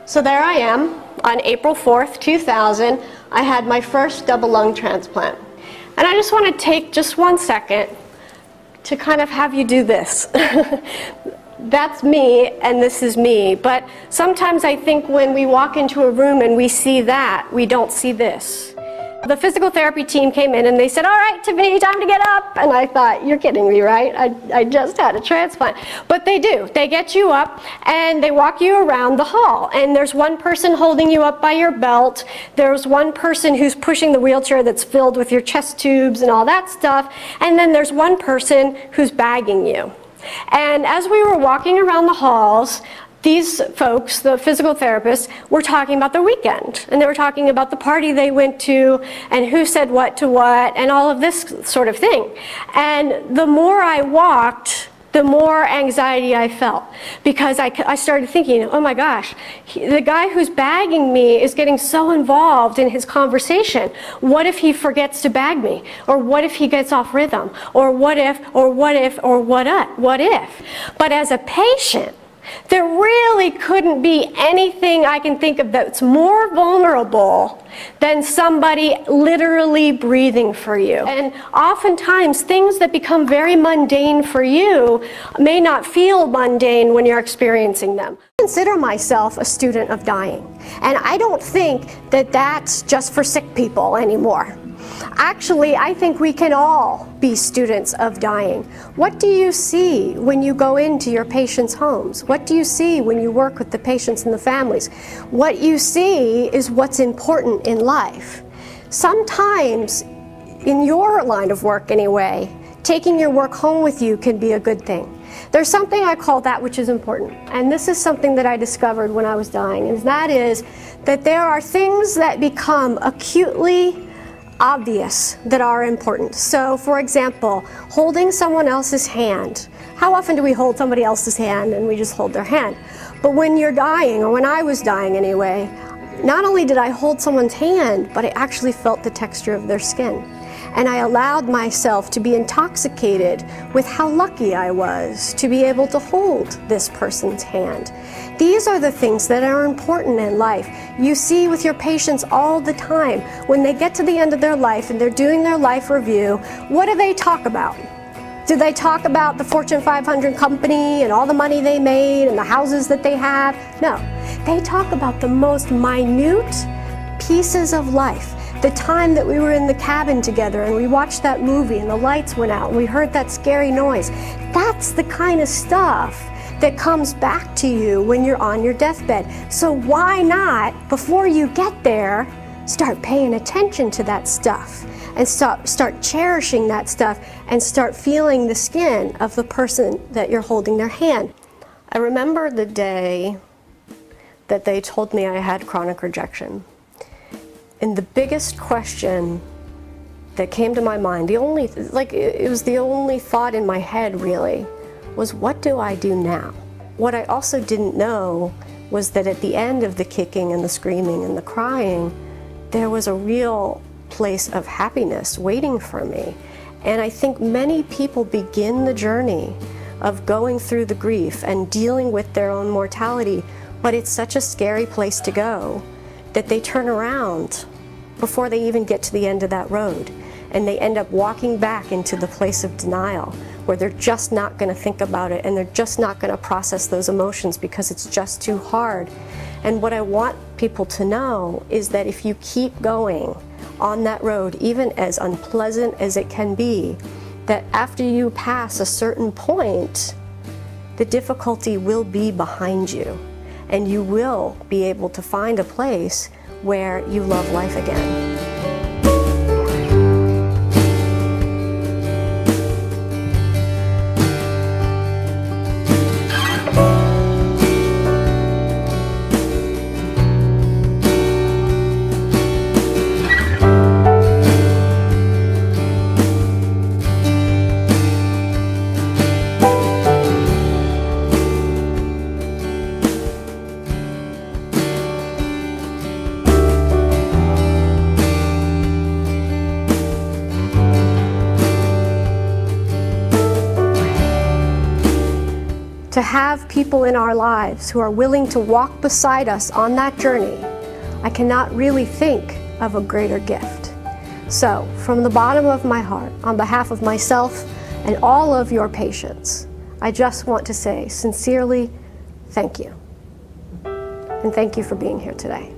So there I am on April 4th, 2000. I had my first double lung transplant. And I just want to take just 1 second to kind of have you do this. That's me and this is me. But sometimes I think when we walk into a room and we see that, we don't see this. The physical therapy team came in and they said, "All right, Tiffany, time to get up." And I thought, you're kidding me, right? I just had a transplant. But they do. They get you up and they walk you around the hall. And there's one person holding you up by your belt. There's one person who's pushing the wheelchair that's filled with your chest tubes and all that stuff. And then there's one person who's bagging you. And as we were walking around the halls, these folks, the physical therapists, were talking about their weekend. And they were talking about the party they went to and who said what to what and all of this sort of thing. And the more I walked, the more anxiety I felt. Because I started thinking, oh my gosh, the guy who's bagging me is getting so involved in his conversation. What if he forgets to bag me? Or what if he gets off rhythm? Or what if, or what if, or what if? But as a patient, there really couldn't be anything I can think of that's more vulnerable than somebody literally breathing for you. And oftentimes things that become very mundane for you may not feel mundane when you're experiencing them. I consider myself a student of dying, and I don't think that that's just for sick people anymore. Actually, I think we can all be students of dying. What do you see when you go into your patients' homes? What do you see when you work with the patients and the families? What you see is what's important in life. Sometimes, in your line of work anyway, taking your work home with you can be a good thing. There's something I call that which is important, and this is something that I discovered when I was dying, and that is that there are things that become acutely obvious that are important. So, for example, holding someone else's hand. How often do we hold somebody else's hand and we just hold their hand? But when you're dying, or when I was dying anyway, not only did I hold someone's hand, but I actually felt the texture of their skin. And I allowed myself to be intoxicated with how lucky I was to be able to hold this person's hand. These are the things that are important in life. You see with your patients all the time, when they get to the end of their life and they're doing their life review, what do they talk about? Do they talk about the Fortune 500 company and all the money they made and the houses that they have? No. They talk about the most minute pieces of life. The time that we were in the cabin together and we watched that movie and the lights went out and we heard that scary noise. That's the kind of stuff that comes back to you when you're on your deathbed. So why not, before you get there, start paying attention to that stuff and start cherishing that stuff and start feeling the skin of the person that you're holding their hand. I remember the day that they told me I had chronic rejection. And the biggest question that came to my mind, it was the only thought in my head really, was what do I do now? What I also didn't know was that at the end of the kicking and the screaming and the crying, there was a real place of happiness waiting for me. And I think many people begin the journey of going through the grief and dealing with their own mortality, but it's such a scary place to go that they turn around before they even get to the end of that road. And they end up walking back into the place of denial where they're just not going to think about it and they're just not going to process those emotions because it's just too hard. And what I want people to know is that if you keep going on that road, even as unpleasant as it can be, that after you pass a certain point, the difficulty will be behind you and you will be able to find a place where you love life again. to have people in our lives who are willing to walk beside us on that journey, I cannot really think of a greater gift. So, from the bottom of my heart, on behalf of myself and all of your patients, I just want to say sincerely, thank you. And thank you for being here today.